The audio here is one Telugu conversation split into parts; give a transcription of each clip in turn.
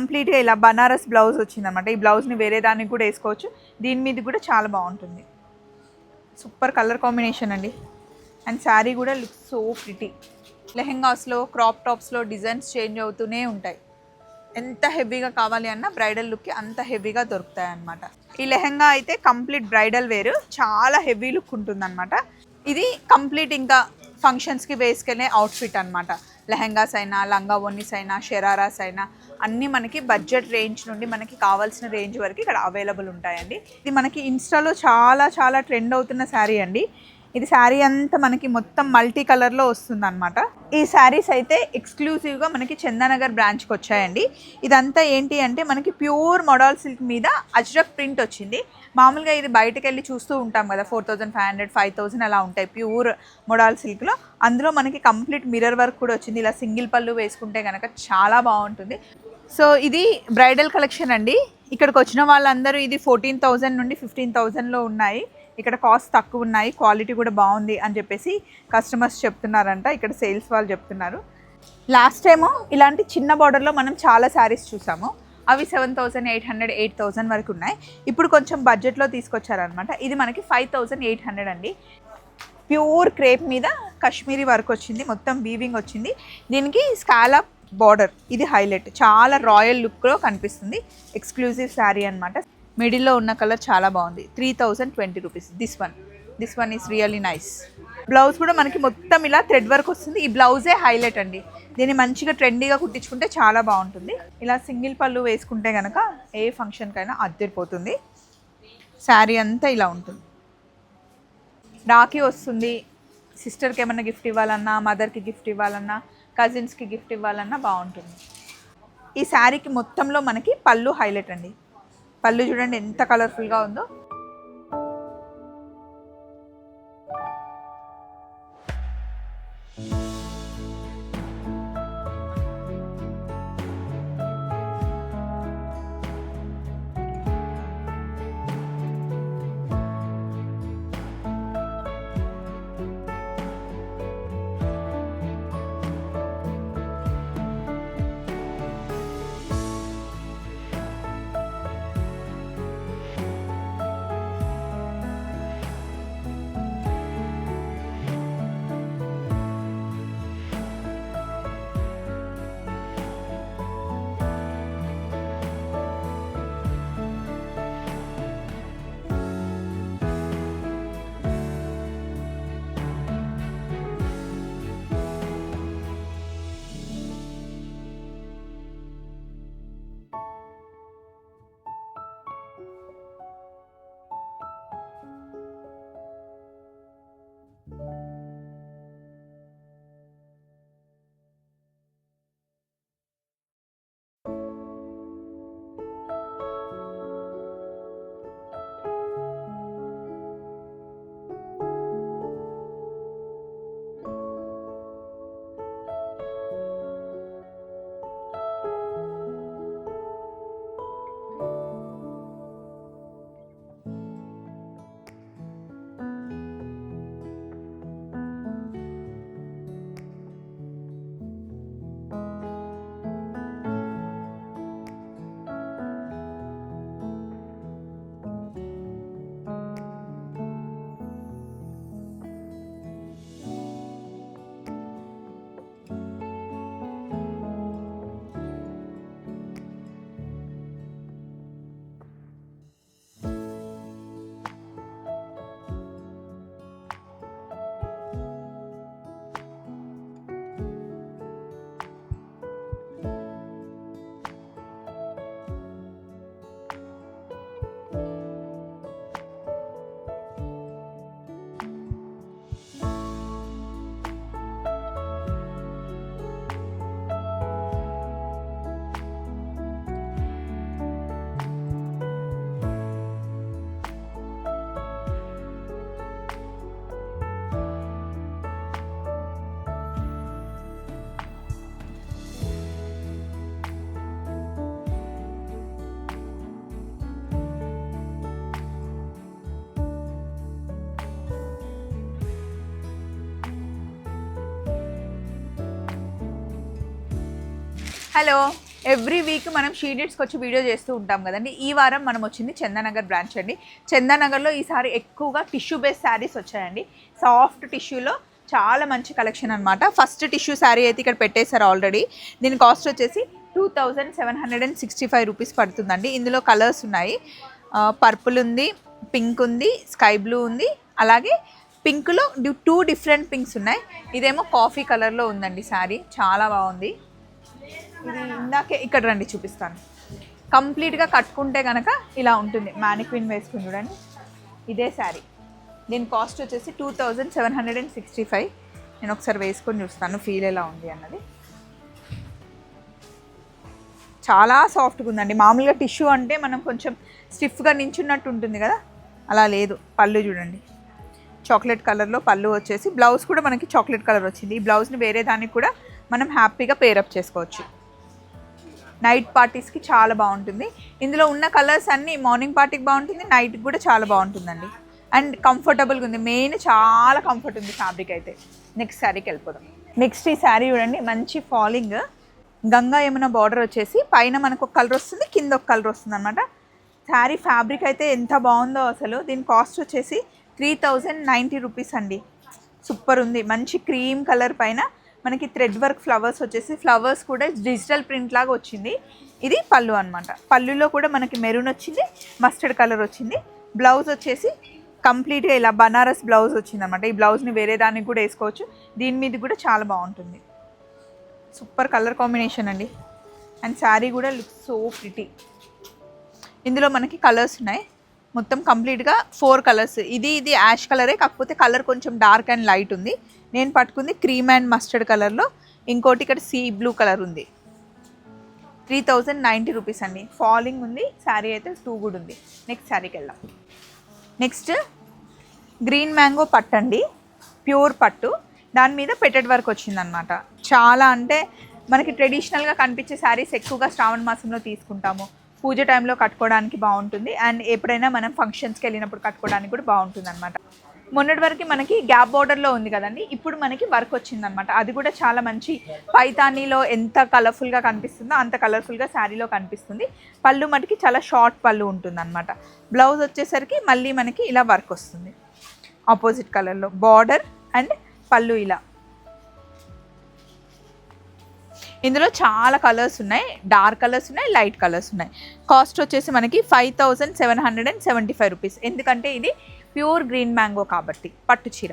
కంప్లీట్గా ఇలా బనారస్ బ్లౌజ్ వచ్చిందనమాట. ఈ బ్లౌజ్ని వేరే దానికి కూడా వేసుకోవచ్చు. దీని మీద కూడా చాలా బాగుంటుంది. సూపర్ కలర్ కాంబినేషన్ అండి. అండ్ శారీ కూడా లుక్ సో ప్రిటీ. లెహెంగాస్లో, క్రాప్ టాప్స్లో డిజైన్స్ చేంజ్ అవుతూనే ఉంటాయి. ఎంత హెవీగా కావాలి అన్న బ్రైడల్ లుక్కి అంత హెవీగా దొరుకుతాయి అన్నమాట. ఈ లెహెంగా అయితే కంప్లీట్ బ్రైడల్ వేరు, చాలా హెవీ లుక్ ఉంటుందన్నమాట. ఇది కంప్లీట్ ఇంకా ఫంక్షన్స్కి వేసుకెళ్ళే అవుట్ఫిట్ అనమాట. లెహెంగాస్ అయినా, లంగా ఓనీస్ అయినా, షరారాస్ అయినా అన్నీ మనకి బడ్జెట్ రేంజ్ నుండి మనకి కావాల్సిన రేంజ్ వరకు ఇక్కడ అవైలబుల్ ఉంటాయండి. ఇది మనకి ఇన్స్టాలో చాలా చాలా ట్రెండ్ అవుతున్న శారీ అండి. ఇది శారీ అంతా మనకి మొత్తం మల్టీ కలర్లో వస్తుంది అనమాట. ఈ శారీస్ అయితే ఎక్స్క్లూజివ్గా మనకి చందానగర్ బ్రాంచ్కి వచ్చాయండి. ఇదంతా ఏంటి అంటే మనకి ప్యూర్ మోడల్ సిల్క్ మీద అజ్రక్ ప్రింట్ వచ్చింది. మామూలుగా ఇది బయటకు వెళ్ళి చూస్తూ ఉంటాం కదా, 4500, 5000 అలా ఉంటాయి ప్యూర్ మోడల్ సిల్క్లో. అందులో మనకి కంప్లీట్ మిర్రర్ వర్క్ కూడా వచ్చింది. ఇలా సింగిల్ పళ్ళు వేసుకుంటే కనుక చాలా బాగుంటుంది. సో ఇది బ్రైడల్ కలెక్షన్ అండి. ఇక్కడికి వచ్చిన వాళ్ళందరూ ఇది 14,000 నుండి 15,000లో ఉన్నాయి. ఇక్కడ కాస్ట్ తక్కువ ఉన్నాయి, క్వాలిటీ కూడా బాగుంది అని చెప్పేసి కస్టమర్స్ చెప్తున్నారంట. ఇక్కడ సేల్స్ వాళ్ళు చెప్తున్నారు. లాస్ట్ టైము ఇలాంటి చిన్న బార్డర్లో మనం చాలా శారీస్ చూసాము. అవి 7,800, 8,000 వరకు ఉన్నాయి. ఇప్పుడు కొంచెం బడ్జెట్లో తీసుకొచ్చారనమాట. ఇది మనకి 5,800 అండి. ప్యూర్ క్రేప్ మీద కాశ్మీరీ వర్క్ వచ్చింది, మొత్తం వీవింగ్ వచ్చింది. దీనికి స్కాలప్ బార్డర్, ఇది హైలైట్, చాలా రాయల్ లుక్లో కనిపిస్తుంది. ఎక్స్క్లూజివ్ శారీ అనమాట. మిడిల్లో ఉన్న కలర్ చాలా బాగుంది. 3,020 rupees. This one is really nice. Blouse కూడా మనకి మొత్తం ఇలా థ్రెడ్ వర్క్ వస్తుంది. ఈ బ్లౌజే హైలైట్ అండి. దీన్ని మంచిగా ట్రెండీగా కుట్టించుకుంటే చాలా బాగుంటుంది. ఇలా సింగిల్ పళ్ళు వేసుకుంటే కనుక ఏ ఫంక్షన్కైనా అద్దరిపోతుంది. శారీ అంతా ఇలా ఉంటుంది. రాఖీ వస్తుంది, సిస్టర్కి ఏమన్నా గిఫ్ట్ ఇవ్వాలన్నా, మదర్కి గిఫ్ట్ ఇవ్వాలన్నా, కజిన్స్కి గిఫ్ట్ ఇవ్వాలన్నా బాగుంటుంది. ఈ శారీకి మొత్తంలో మనకి పళ్ళు హైలైట్ అండి. పళ్ళు చూడండి ఎంత కలర్ఫుల్గా ఉందో. హలో ఎవ్రీ వీక్ మనం షీడెడ్స్కి వచ్చి వీడియో చేస్తూ ఉంటాం కదండి. ఈ వారం మనం వచ్చింది చందానగర్ బ్రాంచ్ అండి. చందానగర్లో ఈసారి ఎక్కువగా టిష్యూ బేస్ శారీస్ వచ్చాయండి. సాఫ్ట్ టిష్యూలో చాలా మంచి కలెక్షన్ అనమాట. ఫస్ట్ టిష్యూ శారీ అయితే ఇక్కడ పెట్టేశారు ఆల్రెడీ. దీని కాస్ట్ వచ్చేసి 2765 రూపీస్ పడుతుందండి. ఇందులో కలర్స్ ఉన్నాయి, పర్పుల్ ఉంది, పింక్ ఉంది, స్కై బ్లూ ఉంది, అలాగే పింక్లో 2 డిఫరెంట్ పింక్స్ ఉన్నాయి. ఇదేమో కాఫీ కలర్లో ఉందండి శారీ, చాలా బాగుంది. ఇది ఇందాకే ఇక్కడ రండి చూపిస్తాను. కంప్లీట్గా కట్టుకుంటే కనుక ఇలా ఉంటుంది, మ్యానిక్విన్ వేసుకుని చూడండి. ఇదే శారీ, దీని కాస్ట్ వచ్చేసి 2765. నేను ఒకసారి వేసుకొని చూస్తాను ఫీల్ ఎలా ఉంది అన్నది. చాలా సాఫ్ట్గా ఉందండి. మామూలుగా టిష్యూ అంటే మనం కొంచెం స్టిఫ్గా నించున్నట్టు ఉంటుంది కదా, అలా లేదు. పళ్ళు చూడండి, చాక్లెట్ కలర్లో పళ్ళు వచ్చేసి, బ్లౌజ్ కూడా మనకి చాక్లెట్ కలర్ వచ్చింది. ఈ బ్లౌజ్ని వేరే దానికి కూడా మనం హ్యాపీగా పేరప్ చేసుకోవచ్చు. నైట్ పార్టీస్కి చాలా బాగుంటుంది. ఇందులో ఉన్న కలర్స్ అన్నీ మార్నింగ్ పార్టీకి బాగుంటుంది, నైట్కి కూడా చాలా బాగుంటుందండి. అండ్ కంఫర్టబుల్గా ఉంది, మెయిన్ చాలా కంఫర్ట్ ఉంది ఫ్యాబ్రిక్ అయితే. నెక్స్ట్ శారీకి వెళ్ళిపోదాం. నెక్స్ట్ ఈ శారీ చూడండి, మంచి ఫాలింగ్ గంగా యమున బార్డర్ వచ్చేసి పైన మనకు ఒక కలర్ వస్తుంది, కింద ఒక కలర్ వస్తుంది అనమాట. శారీ ఫ్యాబ్రిక్ అయితే ఎంత బాగుందో అసలు. దీని కాస్ట్ వచ్చేసి 3090 రూపీస్ అండి. సూపర్ ఉంది, మంచి క్రీమ్ కలర్ పైన మనకి థ్రెడ్ వర్క్ ఫ్లవర్స్ వచ్చేసి, ఫ్లవర్స్ కూడా డిజిటల్ ప్రింట్ లాగా వచ్చింది. ఇది పళ్ళు అనమాట. పళ్ళులో కూడా మనకి మెరూన్ వచ్చింది, మస్టర్డ్ కలర్ వచ్చింది. బ్లౌజ్ వచ్చేసి కంప్లీట్గా ఇలా బనారస్ బ్లౌజ్ వచ్చింది అనమాట. ఈ బ్లౌజ్ని వేరే దానికి కూడా వేసుకోవచ్చు, దీని మీద కూడా చాలా బాగుంటుంది. సూపర్ కలర్ కాంబినేషన్ అండి. అండ్ శారీ కూడా లుక్ సో ప్రిటీ. ఇందులో మనకి కలర్స్ ఉన్నాయి, మొత్తం కంప్లీట్గా 4 కలర్స్. ఇది యాష్ కలరే, కాకపోతే కలర్ కొంచెం డార్క్ అండ్ లైట్ ఉంది. నేను పట్టుకుంది క్రీమ్ అండ్ మస్టర్డ్ కలర్లో, ఇంకోటి ఇక్కడ సీ బ్లూ కలర్ ఉంది. 3090 రూపీస్ అండి. ఫాలింగ్ ఉంది, శారీ అయితే 2 కూడా ఉంది. నెక్స్ట్ శారీకి వెళ్దాం. నెక్స్ట్ గ్రీన్ మ్యాంగో పట్టు అండి, ప్యూర్ పట్టు. దాని మీద పెటెడ్ వర్క్ వచ్చిందనమాట. చాలా అంటే మనకి ట్రెడిషనల్గా కనిపించే శారీస్ ఎక్కువగా శ్రావణ మాసంలో తీసుకుంటాము. పూజ టైంలో కట్టుకోవడానికి బాగుంటుంది, అండ్ ఎప్పుడైనా మనం ఫంక్షన్స్కి వెళ్ళినప్పుడు కట్టుకోవడానికి కూడా బాగుంటుంది అనమాట. మొన్నటి వరకు మనకి గ్యాప్ బోర్డర్లో ఉంది కదండి, ఇప్పుడు మనకి వర్క్ వచ్చిందనమాట. అది కూడా చాలా మంచి పైతానీలో ఎంత కలర్ఫుల్గా కనిపిస్తుందో అంత కలర్ఫుల్గా శారీలో కనిపిస్తుంది. పళ్ళు మనకి చాలా షార్ట్ పళ్ళు ఉంటుంది అనమాట. బ్లౌజ్ వచ్చేసరికి మళ్ళీ మనకి ఇలా వర్క్ వస్తుంది ఆపోజిట్ కలర్లో, బార్డర్ అండ్ పళ్ళు ఇలా. ఇందులో చాలా కలర్స్ ఉన్నాయి, డార్క్ కలర్స్ ఉన్నాయి, లైట్ కలర్స్ ఉన్నాయి. కాస్ట్ వచ్చేసి మనకి 5775 రూపీస్. ఎందుకంటే ఇది ప్యూర్ గ్రీన్ మ్యాంగో కాబట్టి పట్టు చీర.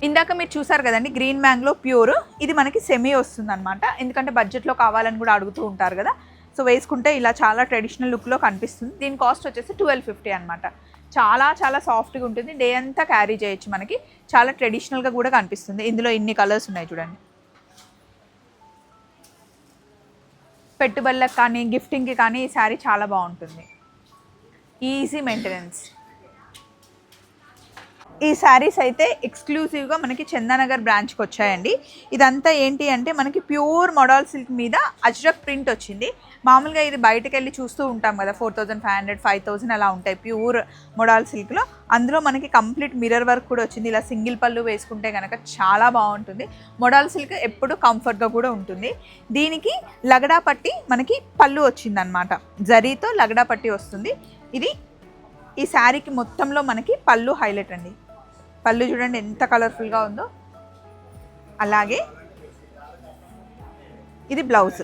ఇందాక మీరు చూసారు కదండి గ్రీన్ మ్యాంగో ప్యూర్, ఇది మనకి సెమీ వస్తుంది అనమాట. ఎందుకంటే బడ్జెట్లో కావాలని కూడా అడుగుతూ ఉంటారు కదా, సో వేసుకుంటే ఇలా చాలా ట్రెడిషనల్ లుక్లో కనిపిస్తుంది. దీని కాస్ట్ వచ్చేసి 1250 అనమాట. చాలా చాలా సాఫ్ట్గా ఉంటుంది, డే అంతా క్యారీ చేయొచ్చు. మనకి చాలా ట్రెడిషనల్గా కూడా కనిపిస్తుంది. ఇందులో ఇన్ని కలర్స్ ఉన్నాయి చూడండి. పెట్టుబడులకు కానీ గిఫ్టింగ్కి కానీ ఈ శారీ చాలా బాగుంటుంది, ఈజీ మెయింటెనెన్స్. ఈ శారీస్ అయితే ఎక్స్క్లూజివ్గా మనకి చందానగర్ బ్రాంచ్కి వచ్చాయండి. ఇదంతా ఏంటి అంటే మనకి ప్యూర్ మోడల్ సిల్క్ మీద అజ్రక్ ప్రింట్ వచ్చింది. మామూలుగా ఇది బయటకు వెళ్ళి చూస్తూ ఉంటాం కదా, 4500 5000 అలా ఉంటాయి ప్యూర్ మోడల్ సిల్క్లో. అందులో మనకి కంప్లీట్ మిర్రర్ వర్క్ కూడా వచ్చింది. ఇలా సింగిల్ పళ్ళు వేసుకుంటే కనుక చాలా బాగుంటుంది. మోడల్ సిల్క్ ఎప్పుడు కంఫర్ట్గా కూడా ఉంటుంది. దీనికి లగడా పట్టి మనకి పళ్ళు వచ్చిందనమాట, జరీతో లగడా పట్టి వస్తుంది. ఇది ఈ శారీకి మొత్తంలో మనకి పళ్ళు హైలైట్ అండి. పళ్ళు చూడండి ఎంత కలర్ఫుల్గా ఉందో. అలాగే ఇది బ్లౌజ్.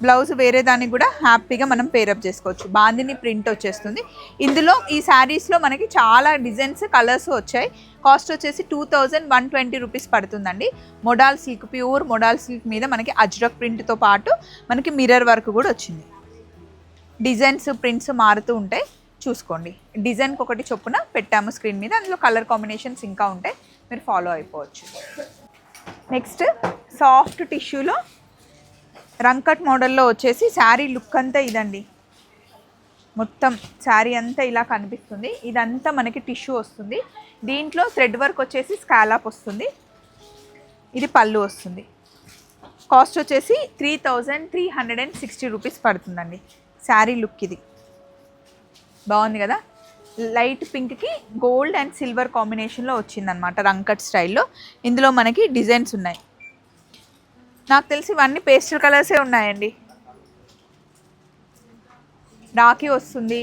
బ్లౌజ్ వేరే దానికి కూడా హ్యాపీగా మనం పేరప్ చేసుకోవచ్చు. బాందిని ప్రింట్ వచ్చేస్తుంది. ఇందులో ఈ శారీస్లో మనకి చాలా డిజైన్స్ కలర్స్ వచ్చాయి. కాస్ట్ వచ్చేసి 2120 రూపీస్ పడుతుందండి. Model silk, pure model silk మీద మనకి అజ్రక్ ప్రింట్తో పాటు మనకి మిర్రర్ వర్క్ కూడా వచ్చింది. డిజైన్స్ ప్రింట్స్ మారుతూ ఉంటాయి, చూసుకోండి. డిజైన్కి ఒకటి చొప్పున పెట్టాము స్క్రీన్ మీద. అందులో కలర్ కాంబినేషన్స్ ఇంకా ఉంటాయి, మీరు ఫాలో అయిపోవచ్చు. నెక్స్ట్ సాఫ్ట్ టిష్యూలో రంకట్ మోడల్లో వచ్చేసి శారీ లుక్ అంతా ఇదండి. మొత్తం శారీ అంతా ఇలా కనిపిస్తుంది. ఇదంతా మనకి టిష్యూ వస్తుంది. దీంట్లో థ్రెడ్ వర్క్ వచ్చేసి స్కాలప్ వస్తుంది. ఇది పళ్ళు వస్తుంది. కాస్ట్ వచ్చేసి 3360 రూపీస్ పడుతుందండి. శారీ లుక్ ఇది బాగుంది కదా. లైట్ పింక్కి గోల్డ్ అండ్ సిల్వర్ కాంబినేషన్లో వచ్చిందనమాట, రంకట్ స్టైల్లో. ఇందులో మనకి డిజైన్స్ ఉన్నాయి. నాకు తెలిసి ఇవన్నీ పేస్టల్ కలర్సే ఉన్నాయండి. రాఖీ వస్తుంది,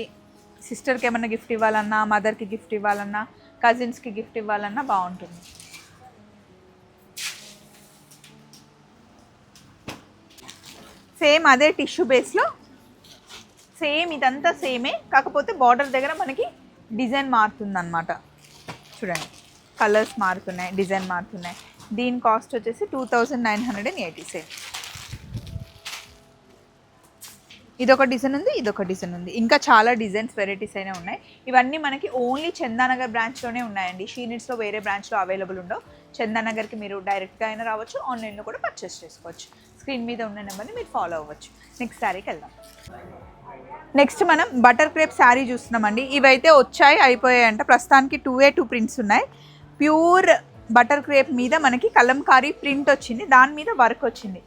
సిస్టర్కి ఏమైనా గిఫ్ట్ ఇవ్వాలన్నా, మదర్కి గిఫ్ట్ ఇవ్వాలన్నా, కజిన్స్కి గిఫ్ట్ ఇవ్వాలన్నా బాగుంటుంది. సేమ్ అదే టిష్యూ బేస్లో సేమ్ ఇదంతా సేమే, కాకపోతే బార్డర్ దగ్గర మనకి డిజైన్ మారుతుంది అనమాట. చూడండి, కలర్స్ మారుతున్నాయి, డిజైన్ మారుతున్నాయి. దీని కాస్ట్ వచ్చేసి 2987. ఇదొక డిజైన్ ఉంది, ఇదొక డిజైన్ ఉంది, ఇంకా చాలా డిజైన్స్ వెరైటీస్ అయినా ఉన్నాయి. ఇవన్నీ మనకి ఓన్లీ చందానగర్ బ్రాంచ్లోనే ఉన్నాయండి. షీనిట్స్లో వేరే బ్రాంచ్లో అవైలబుల్ ఉండవు. చందానగర్కి మీరు డైరెక్ట్గా అయినా రావచ్చు, ఆన్లైన్లో కూడా పర్చేస్ చేసుకోవచ్చు. స్క్రీన్ మీద ఉన్న నెంబర్ని మీరు ఫాలో అవ్వచ్చు. నెక్స్ట్ శారీకి వెళ్దాం. నెక్స్ట్ మనం బటర్ క్రేప్ శారీ చూస్తున్నామండి. ఇవైతే వచ్చాయి, అయిపోయాయంట. ప్రస్తుతానికి 2 ప్రింట్స్ ఉన్నాయి. ప్యూర్ బటర్ క్రేప్ మీద మనకి కలంకారీ ప్రింట్ వచ్చింది, దాని మీద వర్క్ వచ్చింది.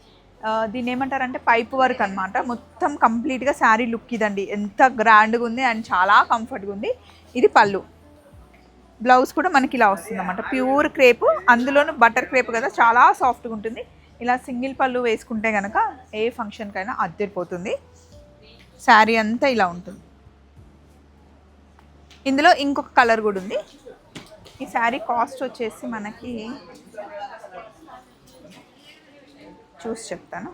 దీన్ని ఏమంటారంటే పైప్ వర్క్ అనమాట. మొత్తం కంప్లీట్గా శారీ లుక్ ఇదండి, ఎంత గ్రాండ్గా ఉంది అండ్ చాలా కంఫర్ట్గా ఉంది. ఇది పళ్ళు. బ్లౌజ్ కూడా మనకి ఇలా వస్తుంది అనమాట, ప్యూర్ క్రేప్, అందులోనూ బటర్ క్రేప్ కదా, చాలా సాఫ్ట్గా ఉంటుంది. ఇలా సింగిల్ పళ్ళు వేసుకుంటే కనుక ఏ ఫంక్షన్కైనా అద్దరిపోతుంది. శారీ అంతా ఇలా ఉంటుంది. ఇందులో ఇంకొక కలర్ కూడా ఉంది. ఈ శారీ కాస్ట్ వచ్చేసి మనకి చూసి చెప్తాను.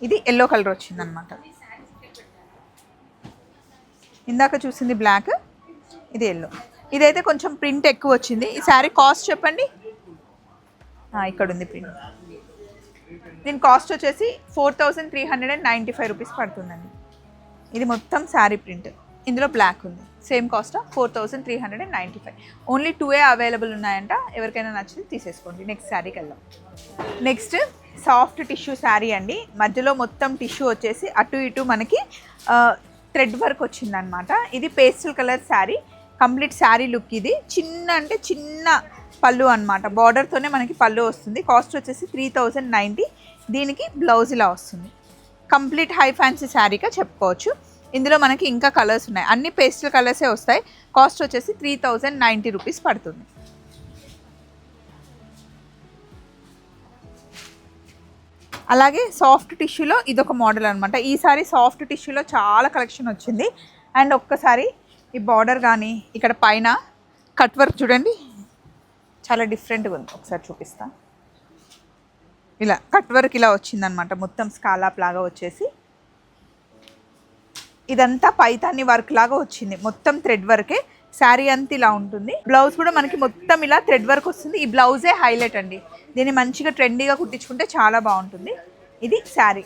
ఇది ఎల్లో కలర్ వచ్చిందనమాట. ఇందాక చూసింది బ్లాక్, ఇది ఎల్లో. ఇదైతే కొంచెం ప్రింట్ ఎక్కువ వచ్చింది. ఈ శారీ కాస్ట్ చెప్పండి. ఇక్కడ ఉంది ప్రింట్. దీని కాస్ట్ వచ్చేసి 4395 రూపీస్ పడుతుందండి. ఇది మొత్తం శారీ ప్రింట్, ఇందులో బ్లాక్ ఉంది. Same cost 4395. ఓన్లీ 2 అవైలబుల్ ఉన్నాయంట. ఎవరికైనా నచ్చింది తీసేసుకోండి. నెక్స్ట్ శారీకి వెళ్దాం. నెక్స్ట్ సాఫ్ట్ టిష్యూ శారీ అండి. మధ్యలో మొత్తం టిష్యూ వచ్చేసి అటు ఇటు మనకి థ్రెడ్ వర్క్ వచ్చిందనమాట. ఇది pastel colour sari, complete sari look. ఇది చిన్న అంటే చిన్న పళ్ళు అనమాట, బార్డర్తోనే మనకి పళ్ళు వస్తుంది. కాస్ట్ వచ్చేసి 3090. దీనికి బ్లౌజ్ ఇలా వస్తుంది. కంప్లీట్ హై ఫ్యాన్సీ శారీగా చెప్పుకోవచ్చు. ఇందులో మనకి ఇంకా కలర్స్ ఉన్నాయి, అన్ని పేస్టల్ కలర్సే వస్తాయి. కాస్ట్ వచ్చేసి 3090 రూపీస్ పడుతుంది. అలాగే సాఫ్ట్ టిష్యూలో ఇదొక మోడల్ అనమాట. ఈసారి సాఫ్ట్ టిష్యూలో చాలా కలెక్షన్ వచ్చింది. అండ్ ఒక్కసారి ఈ బార్డర్ కానీ ఇక్కడ పైన కట్ వర్క్ చూడండి, చాలా డిఫరెంట్గా ఉంది. ఒకసారి చూపిస్తా. ఇలా కట్ వర్క్ ఇలా వచ్చిందనమాట, మొత్తం స్కాలాప్ లాగా వచ్చేసి. ఇదంతా పైతాని వర్క్ లాగా వచ్చింది, మొత్తం థ్రెడ్ వర్కే. శారీ అంతా ఇలా ఉంటుంది. బ్లౌజ్ కూడా మనకి మొత్తం ఇలా థ్రెడ్ వర్క్ వస్తుంది. ఈ బ్లౌజే హైలైట్ అండి. దీన్ని మంచిగా ట్రెండీగా కుట్టించుకుంటే చాలా బాగుంటుంది. ఇది శారీ.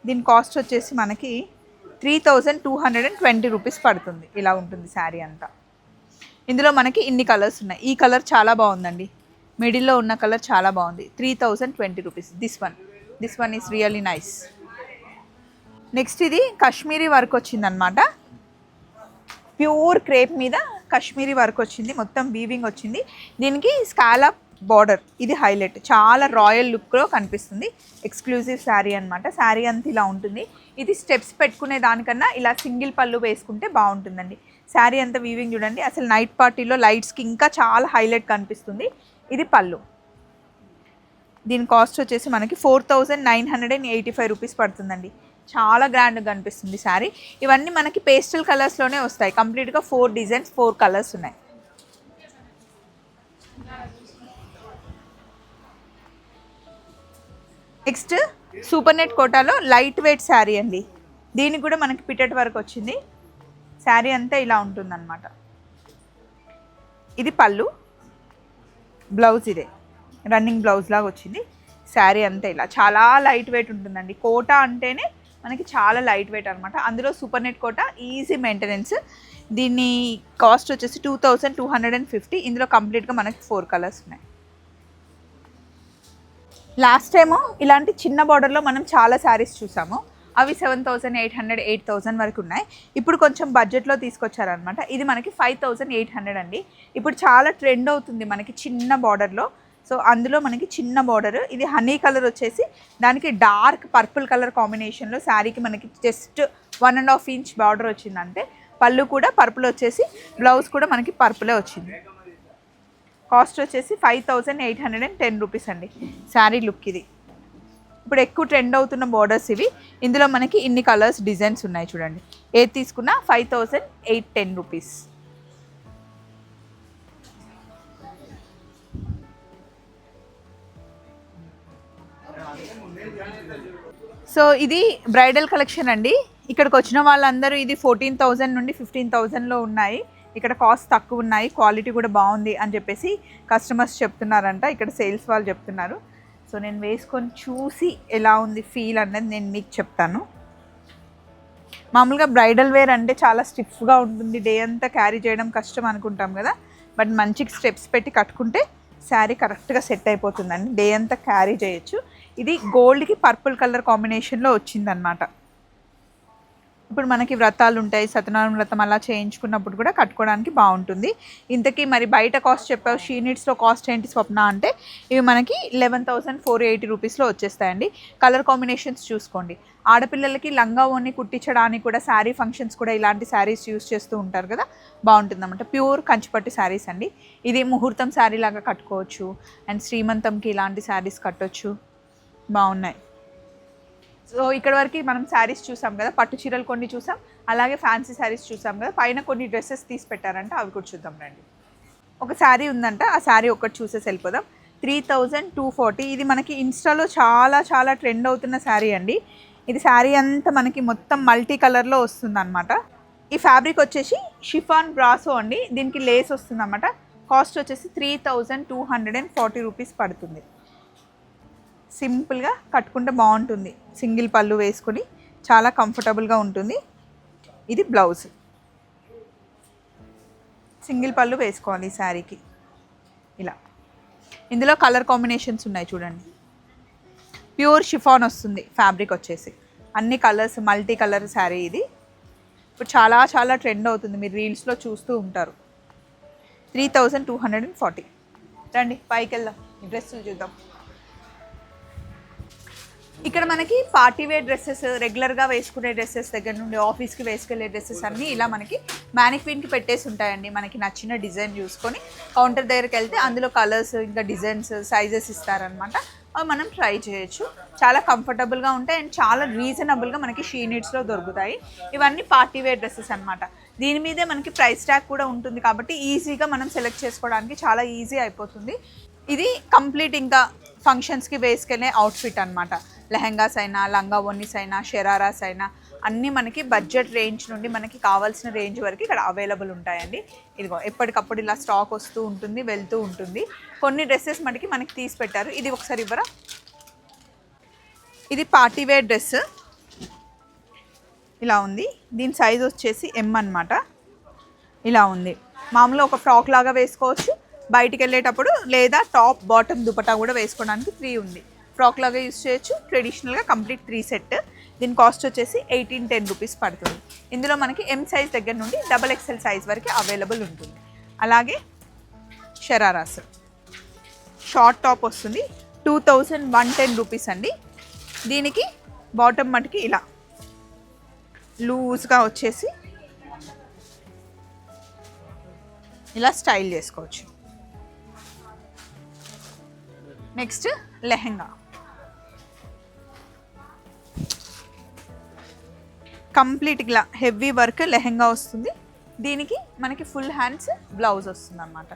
దీని కాస్ట్ వచ్చేసి మనకి 3220 రూపీస్ పడుతుంది. ఇలా ఉంటుంది శారీ అంతా. ఇందులో మనకి ఇన్ని కలర్స్ ఉన్నాయి. ఈ కలర్ చాలా బాగుందండి, మిడిల్లో ఉన్న కలర్ చాలా బాగుంది. 3020 rupees. This one is really nice. Next ఇది కాశ్మీరీ వర్క్ వచ్చిందనమాట. ప్యూర్ క్రేప్ మీద కాశ్మీరీ వర్క్ వచ్చింది, మొత్తం వీవింగ్ వచ్చింది. దీనికి స్కాలప్ బార్డర్, ఇది హైలైట్, చాలా రాయల్ లుక్లో కనిపిస్తుంది. ఎక్స్క్లూజివ్ శారీ అనమాట. శారీ అంతా ఇలా ఉంటుంది. ఇది స్టెప్స్ పెట్టుకునే దానికన్నా ఇలా సింగిల్ పళ్ళు వేసుకుంటే బాగుంటుందండి. శారీ అంతా వీవింగ్ చూడండి, అసలు నైట్ పార్టీలో లైట్స్కి ఇంకా చాలా హైలైట్ కనిపిస్తుంది. ఇది పళ్ళు. దీని కాస్ట్ వచ్చేసి మనకి 4985 రూపీస్ పడుతుందండి. చాలా గ్రాండ్గా కనిపిస్తుంది శారీ. ఇవన్నీ మనకి పేస్టల్ కలర్స్లోనే వస్తాయి. కంప్లీట్గా 4 డిజైన్స్, 4 కలర్స్ ఉన్నాయి. నెక్స్ట్ సూపర్ నెట్ కోటాలో లైట్ వెయిట్ శారీ అండి. దీనికి కూడా మనకి పిటెట్ వర్క్ వచ్చింది. శారీ అంతా ఇలా ఉంటుందన్నమాట. ఇది పళ్ళు, బ్లౌజ్ ఇదే రన్నింగ్ బ్లౌజ్ లాగా వచ్చింది. శారీ అంతా ఇలా చాలా లైట్ వెయిట్ ఉంటుందండి. కోటా అంటేనే మనకి చాలా లైట్ వెయిట్ అనమాట. అందులో super net Kota easy maintenance. దీన్ని కాస్ట్ వచ్చేసి 2250. ఇందులో కంప్లీట్గా మనకి 4 కలర్స్ ఉన్నాయి. లాస్ట్ టైము ఇలాంటి చిన్న బార్డర్లో మనం చాలా శారీస్ చూసాము. అవి 7800, 8000 వరకు ఉన్నాయి. ఇప్పుడు కొంచెం బడ్జెట్లో తీసుకొచ్చారనమాట. ఇది మనకి 5800 అండి. ఇప్పుడు చాలా ట్రెండ్ అవుతుంది మనకి చిన్న బార్డర్లో. సో అందులో మనకి చిన్న బార్డర్, ఇది హనీ కలర్ వచ్చేసి దానికి డార్క్ పర్పుల్ కలర్ కాంబినేషన్లో శారీకి మనకి జస్ట్ 1.5 ఇంచ్ బార్డర్ వచ్చిందంటే, పళ్ళు కూడా పర్పుల్ వచ్చేసి బ్లౌజ్ కూడా మనకి పర్పులే వచ్చింది. కాస్ట్ వచ్చేసి 5810 రూపీస్ అండి. శారీ లుక్ ఇది. ఇప్పుడు ఎక్కువ ట్రెండ్ అవుతున్న బోర్డర్స్ ఇవి. ఇందులో మనకి ఇన్ని కలర్స్ డిజైన్స్ ఉన్నాయి చూడండి. ఏది తీసుకున్నా 5810 రూపీస్. సో ఇది బ్రైడల్ కలెక్షన్ అండి. ఇక్కడికి వచ్చిన వాళ్ళందరూ ఇది 14,000 నుండి 15,000లో ఉన్నాయి. ఇక్కడ కాస్ట్ తక్కువ ఉన్నాయి, క్వాలిటీ కూడా బాగుంది అని చెప్పేసి కస్టమర్స్ చెప్తున్నారంట. ఇక్కడ సేల్స్ వాళ్ళు చెప్తున్నారు. సో నేను వేసుకొని చూసి ఎలా ఉంది ఫీల్ అన్నది నేను మీకు చెప్తాను. మామూలుగా బ్రైడల్ వేర్ అంటే చాలా స్టిఫ్గా ఉంటుంది, డే అంతా క్యారీ చేయడం కష్టం అనుకుంటాం కదా. బట్ మంచి స్టెప్స్ పెట్టి కట్టుకుంటే శారీ కరెక్ట్గా సెట్ అయిపోతుందండి, డే అంతా క్యారీ చేయొచ్చు. ఇది గోల్డ్కి పర్పుల్ కలర్ కాంబినేషన్లో వచ్చిందనమాట. ఇప్పుడు మనకి వ్రతాలు ఉంటాయి, సత్యనారాయణ వ్రతం అలా చేయించుకున్నప్పుడు కూడా కట్టుకోవడానికి బాగుంటుంది. ఇంతకీ మరి బయట కాస్ట్ చెప్పావు, షీ నీడ్స్లో కాస్ట్ ఏంటి స్వప్న అంటే, ఇవి మనకి 11,480 రూపీస్లో వచ్చేస్తాయండి. కలర్ కాంబినేషన్స్ చూసుకోండి. ఆడపిల్లలకి లంగా ఓని కుట్టించడానికి కూడా శారీ ఫంక్షన్స్ కూడా ఇలాంటి శారీస్ యూస్ చేస్తూ ఉంటారు కదా, బాగుంటుంది అన్నమాట. ప్యూర్ కంచిపట్టు శారీస్ అండి. ఇది ముహూర్తం శారీ లాగా కట్టుకోవచ్చు, అండ్ శ్రీమంతంకి ఇలాంటి శారీస్ కట్టొచ్చు, బాగున్నాయి. సో ఇక్కడ వరకు మనం శారీస్ చూసాం కదా, పట్టు చీరలు కొన్ని చూసాం, అలాగే ఫ్యాన్సీ శారీస్ చూసాం కదా. పైన కొన్ని డ్రెస్సెస్ తీసి పెట్టారంట, అవి కూడా చూద్దాం రండి. ఒక శారీ ఉందంట, ఆ శారీ ఒక్కటి చూసేసి వెళ్ళిపోదాం. 3,240. ఇది మనకి ఇన్స్టాలో చాలా చాలా ట్రెండ్ అవుతున్న శారీ అండి. ఇది శారీ అంతా మనకి మొత్తం మల్టీ కలర్లో వస్తుంది అనమాట. ఈ ఫ్యాబ్రిక్ వచ్చేసి షిఫాన్ బ్రాసో అండి. దీనికి లేస్ వస్తుంది అన్నమాట. కాస్ట్ వచ్చేసి 3,240 రూపీస్ పడుతుంది. సింపుల్గా కట్టుకుంటే బాగుంటుంది, సింగిల్ పళ్ళు వేసుకొని చాలా కంఫర్టబుల్గా ఉంటుంది. ఇది బ్లౌజ్, సింగిల్ పళ్ళు వేసుకోవాలి ఈ శారీకి ఇలా. ఇందులో కలర్ కాంబినేషన్స్ ఉన్నాయి చూడండి. ప్యూర్ షిఫాన్ వస్తుంది ఫ్యాబ్రిక్ వచ్చేసి, అన్ని కలర్స్ మల్టీ కలర్ శారీ ఇది. ఇప్పుడు చాలా చాలా ట్రెండ్ అవుతుంది, మీరు రీల్స్లో చూస్తూ ఉంటారు. 3,240. రండి పైకి వెళ్దాం, ఈ డ్రెస్సులు చూద్దాం. ఇక్కడ మనకి పార్టీ వేర్ డ్రెస్సెస్, రెగ్యులర్గా వేసుకునే డ్రెస్సెస్ దగ్గర నుండి ఆఫీస్కి వేసుకెళ్లే డ్రెస్సెస్ అన్నీ ఇలా మనకి మ్యానిక్విన్కి పెట్టేసి ఉంటాయండి. మనకి నచ్చిన డిజైన్ చూసుకొని కౌంటర్ దగ్గరికి వెళ్తే అందులో కలర్స్ ఇంకా డిజైన్స్ సైజెస్ ఇస్తారనమాట. అవి మనం ట్రై చేయొచ్చు. చాలా కంఫర్టబుల్గా ఉంటాయి అండ్ చాలా రీజనబుల్గా మనకి షీ నీడ్స్లో దొరుకుతాయి. ఇవన్నీ పార్టీ వేర్ డ్రెస్సెస్ అనమాట. దీని మీదే మనకి ప్రైస్ ట్యాగ్ కూడా ఉంటుంది కాబట్టి ఈజీగా మనం సెలెక్ట్ చేసుకోవడానికి చాలా ఈజీ అయిపోతుంది. ఇది కంప్లీట్ ఇంకా ఫంక్షన్స్కి వేసుకెళ్ళే అవుట్ఫిట్ అనమాట. లెహెంగాస్ అయినా, లంగా ఓనీస్ అయినా, షరారాస్ అయినా అన్నీ మనకి బడ్జెట్ రేంజ్ నుండి మనకి కావాల్సిన రేంజ్ వరకు ఇక్కడ అవైలబుల్ ఉంటాయండి. ఇదిగో ఎప్పటికప్పుడు ఇలా స్టాక్ వస్తూ ఉంటుంది, వెళ్తూ ఉంటుంది. కొన్ని డ్రెస్సెస్ మనకి తీసి పెట్టారు. ఇది ఒకసారి ఇవ్వరా. ఇది పార్టీ వేర్ డ్రెస్ ఇలా ఉంది. దీని సైజ్ వచ్చేసి M అనమాట. ఇలా ఉంది. మామూలుగా ఒక ఫ్రాక్ లాగా వేసుకోవచ్చు బయటికి వెళ్ళేటప్పుడు, లేదా టాప్ బాటమ్ దుపట్టా కూడా వేసుకోవడానికి 3 ఉంది. ఫ్రాక్ లాగా యూస్ చేయొచ్చు, ట్రెడిషనల్గా కంప్లీట్ 3 సెట్. దీని కాస్ట్ వచ్చేసి 1810 రూపీస్ పడుతుంది. ఇందులో మనకి M సైజ్ దగ్గర నుండి XXL సైజ్ వరకు అవైలబుల్ ఉంటుంది. అలాగే షరారాస్ షార్ట్ టాప్ వస్తుంది, 2110 రూపీస్ అండి. దీనికి బాటమ్ మటుకి ఇలా లూజ్గా వచ్చేసి ఇలా స్టైల్ చేసుకోవచ్చు. నెక్స్ట్ లెహెంగా, కంప్లీట్ ఇలా హెవీ వర్క్ లెహెంగా వస్తుంది. దీనికి మనకి ఫుల్ హ్యాండ్స్ బ్లౌజ్ వస్తుంది అన్నమాట.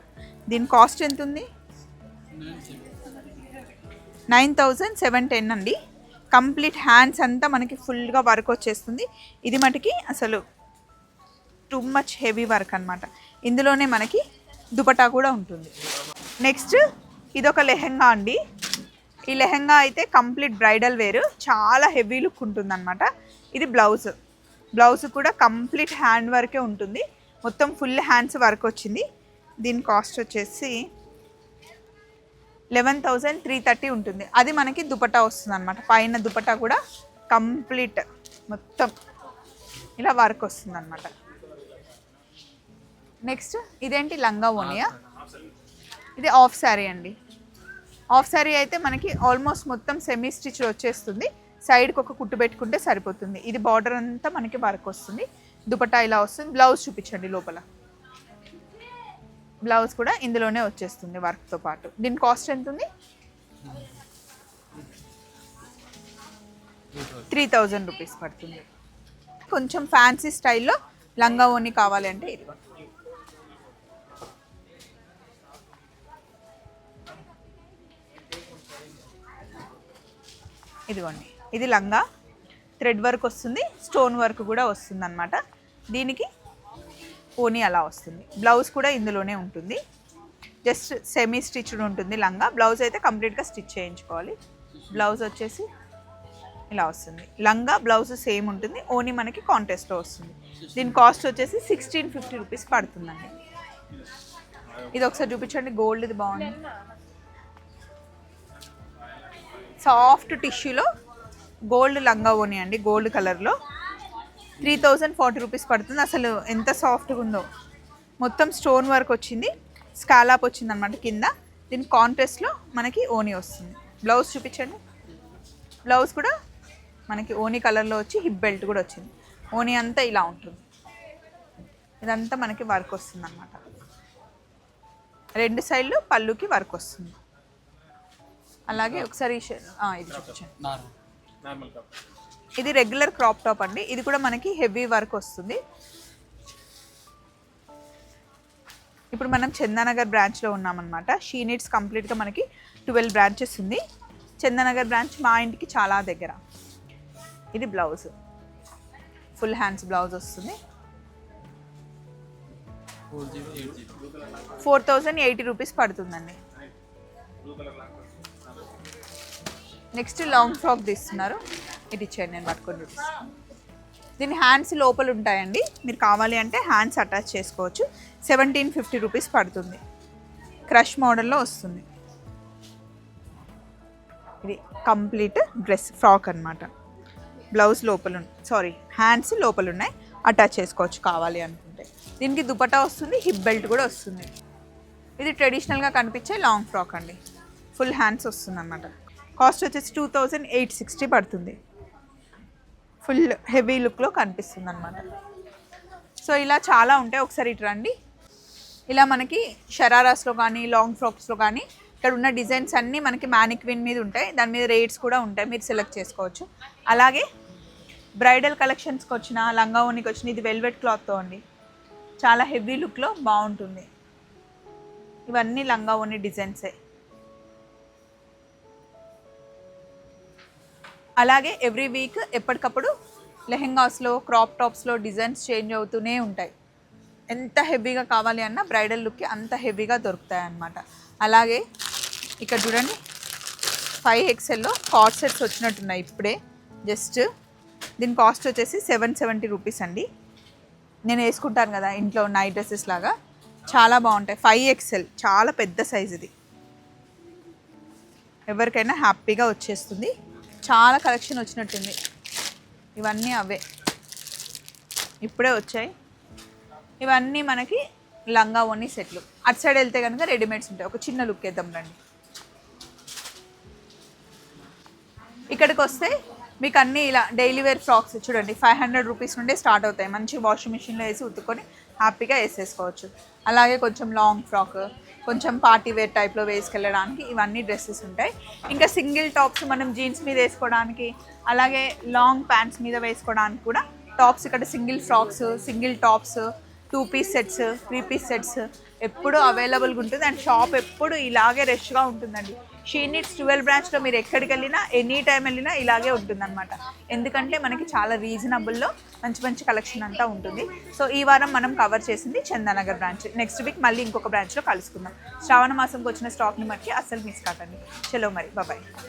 దీని కాస్ట్ ఎంత ఉంది? 9,710 అండి. కంప్లీట్ హ్యాండ్స్ అంతా మనకి ఫుల్గా వర్క్ వచ్చేస్తుంది. ఇది మటుకి అసలు టూ మచ్ హెవీ వర్క్ అనమాట. ఇందులోనే మనకి దుపట్టా కూడా ఉంటుంది. నెక్స్ట్ ఇదొక లెహెంగా అండి. ఈ లెహెంగా అయితే కంప్లీట్ బ్రైడల్ వేర్, చాలా హెవీ లుక్ ఉంటుంది అనమాట. ఇది బ్లౌజ్, బ్లౌజ్ కూడా కంప్లీట్ హ్యాండ్ వర్కే ఉంటుంది, మొత్తం ఫుల్ హ్యాండ్స్ వర్క్ వచ్చింది. దీని కాస్ట్ వచ్చేసి 11,330 ఉంటుంది. అది మనకి దుపట్టా వస్తుంది అనమాట. పైన దుపట్టా కూడా కంప్లీట్ మొత్తం ఇలా వర్క్ వస్తుంది అనమాట. నెక్స్ట్ ఇదేంటి లంగా ఓనియా, ఇది ఆఫ్ శారీ అండి. హాఫ్ సారీ అయితే మనకి ఆల్మోస్ట్ మొత్తం సెమీ స్టిచ్ వచ్చేస్తుంది. సైడ్కి ఒక కుట్టు పెట్టుకుంటే సరిపోతుంది. ఇది బార్డర్ అంతా మనకి వర్క్ వస్తుంది. దుపట్టా ఇలా వస్తుంది. బ్లౌజ్ చూపించండి. లోపల బ్లౌజ్ కూడా ఇందులోనే వచ్చేస్తుంది వర్క్తో పాటు. దీని కాస్ట్ ఎంత ఉంది? 3000 రూపీస్ పడుతుంది. కొంచెం ఫ్యాన్సీ స్టైల్లో లంగా ఓని కావాలి అంటే ఇదిగోండి. ఇది లంగా థ్రెడ్ వర్క్ వస్తుంది, స్టోన్ వర్క్ కూడా వస్తుంది అన్నమాట. దీనికి ఓని అలా వస్తుంది. బ్లౌజ్ కూడా ఇందులోనే ఉంటుంది. జస్ట్ సెమీ స్టిచ్డ్ ఉంటుంది లంగా. బ్లౌజ్ అయితే కంప్లీట్గా స్టిచ్ చేయించుకోవాలి. బ్లౌజ్ వచ్చేసి ఇలా వస్తుంది. లంగా బ్లౌజ్ సేమ్ ఉంటుంది. ఓని మనకి కాంట్రాస్ట్లో వస్తుంది. దీని కాస్ట్ వచ్చేసి 1650 రూపీస్ పడుతుందండి. ఇది ఒకసారి చూపించండి. గోల్డ్ ఇది బాగుంది. సాఫ్ట్ టిష్యూలో గోల్డ్ లంగా ఓని అండి. గోల్డ్ కలర్లో 3040 రూపీస్ పడుతుంది. అసలు ఎంత సాఫ్ట్గా ఉందో. మొత్తం స్టోన్ వర్క్ వచ్చింది, స్కాలాప్ వచ్చింది అనమాట కింద. దీని కాంట్రాస్ట్లో మనకి ఓని వస్తుంది. బ్లౌజ్ చూపించండి. బ్లౌజ్ కూడా మనకి ఓని కలర్లో వచ్చి హిప్ బెల్ట్ కూడా వచ్చింది. ఓని అంతా ఇలా ఉంటుంది. ఇదంతా మనకి వర్క్ వస్తుంది అన్నమాట. రెండు సైడ్లు పళ్ళుకి వర్క్ వస్తుంది. అలాగే ఒకసారి ఇది చూపించండి. ఇది రెగ్యులర్ క్రాప్ టాప్ అండి. ఇది కూడా మనకి హెవీ వర్క్ వస్తుంది. ఇప్పుడు మనం చందానగర్ బ్రాంచ్లో ఉన్నామన్నమాట. షీ నీడ్స్ కంప్లీట్గా మనకి 12 బ్రాంచెస్ ఉంది. చందానగర్ బ్రాంచ్ మా ఇంటికి చాలా దగ్గర. ఇది బ్లౌజ్, ఫుల్ హ్యాండ్స్ బ్లౌజ్ వస్తుంది. 4080 రూపీస్ పడుతుందండి. నెక్స్ట్ లాంగ్ ఫ్రాక్ తీస్తున్నారు. ఇది ఇచ్చేయండి, నేను పట్టుకొని చూపిస్తాను. దీని హ్యాండ్స్ లోపల ఉంటాయండి. మీరు కావాలి అంటే హ్యాండ్స్ అటాచ్ చేసుకోవచ్చు. 1750 రూపీస్ పడుతుంది. క్రష్ మోడల్లో వస్తుంది. ఇది కంప్లీట్ డ్రెస్ ఫ్రాక్ అనమాట. బ్లౌజ్ లోపల హ్యాండ్స్ లోపల ఉన్నాయి. అటాచ్ చేసుకోవచ్చు కావాలి అనుకుంటే. దీనికి దుపట్టా వస్తుంది, హిప్ బెల్ట్ కూడా వస్తుంది. ఇది ట్రెడిషనల్గా కనిపించే లాంగ్ ఫ్రాక్ అండి. ఫుల్ హ్యాండ్స్ వస్తుంది అన్నమాట. కాస్ట్ వచ్చేసి 2860 పడుతుంది. ఫుల్ హెవీ లుక్లో కనిపిస్తుంది అనమాట. సో ఇలా చాలా ఉంటాయి. ఒకసారి ఇటు రండి. ఇలా మనకి షరారాస్లో కానీ లాంగ్ ఫ్రాక్స్లో కానీ ఇక్కడ ఉన్న డిజైన్స్ అన్నీ మనకి మ్యానిక్విన్ మీద ఉంటాయి. దాని మీద రేట్స్ కూడా ఉంటాయి, మీరు సెలెక్ట్ చేసుకోవచ్చు. అలాగే బ్రైడల్ కలెక్షన్స్కి వచ్చిన లంగా ఓనికి వచ్చిన ఇది వెల్వెట్ క్లాత్తో అండి. చాలా హెవీ లుక్లో బాగుంటుంది. ఇవన్నీ లంగా ఓని డిజైన్సే. అలాగే ఎవ్రీ వీక్ ఎప్పటికప్పుడు లెహెంగాస్లో క్రాప్ టాప్స్లో డిజైన్స్ చేంజ్ అవుతూనే ఉంటాయి. ఎంత హెవీగా కావాలి అన్నా బ్రైడల్ లుక్కి అంత హెవీగా దొరుకుతాయి అన్నమాట. అలాగే ఇక్కడ చూడండి 5XLలో కార్డ్ సెట్స్ వచ్చినట్టున్నాయి ఇప్పుడే జస్ట్. దీని కాస్ట్ వచ్చేసి 770 రూపీస్ అండి. నేను వేసుకుంటాను కదా ఇంట్లో నైట్ డ్రెస్సెస్ లాగా, చాలా బాగుంటాయి. 5XL చాలా పెద్ద సైజ్. ఇది ఎవరికైనా హ్యాపీగా వచ్చేస్తుంది. చాలా కలెక్షన్ వచ్చినట్టుంది. ఇవన్నీ అవే ఇప్పుడే వచ్చాయి. ఇవన్నీ మనకి లంగా ఓని సెట్లు. అటు సైడ్ వెళ్తే కనుక రెడీమేడ్స్ ఉంటాయి. ఒక చిన్న లుక్ వేద్దాం రండి. ఇక్కడికి వస్తే మీకు అన్నీ ఇలా డైలీ వేర్ ఫ్రాక్స్ చూడండి 500 రూపీస్ నుండే స్టార్ట్ అవుతాయి. మంచి వాషింగ్ మిషన్లో వేసి ఉతుక్కొని హ్యాపీగా వేసేసుకోవచ్చు. అలాగే కొంచెం లాంగ్ ఫ్రాక్, కొంచెం పార్టీ వేర్ టైప్లో వేసుకెళ్ళడానికి ఇవన్నీ డ్రెస్సెస్ ఉంటాయి. ఇంకా సింగిల్ టాప్స్ మనం జీన్స్ మీద వేసుకోవడానికి, అలాగే లాంగ్ ప్యాంట్స్ మీద వేసుకోవడానికి కూడా టాప్స్ ఇక్కడ single frocks, single tops, 2 piece sets, 3 piece sets ఎప్పుడూ అవైలబుల్గా ఉంటుంది. అండ్ షాప్ ఎప్పుడు ఇలాగే రష్గా ఉంటుందండి. షీ నీడ్స్ 12 బ్రాంచ్లో మీరు ఎక్కడికి వెళ్ళినా ఎనీ టైం వెళ్ళినా ఇలాగే ఉంటుందన్నమాట. ఎందుకంటే మనకి చాలా రీజనబుల్లో మంచి మంచి కలెక్షన్ అంతా ఉంటుంది. సో ఈ వారం మనం కవర్ చేసింది చందానగర్ బ్రాంచ్. నెక్స్ట్ వీక్ మళ్ళీ ఇంకొక బ్రాంచ్లో కలుసుకుందాం. శ్రావణ మాసంకి వచ్చిన స్టాక్ని బట్టి అస్సలు మిస్ కాకండి. చలో మరి బాయ్.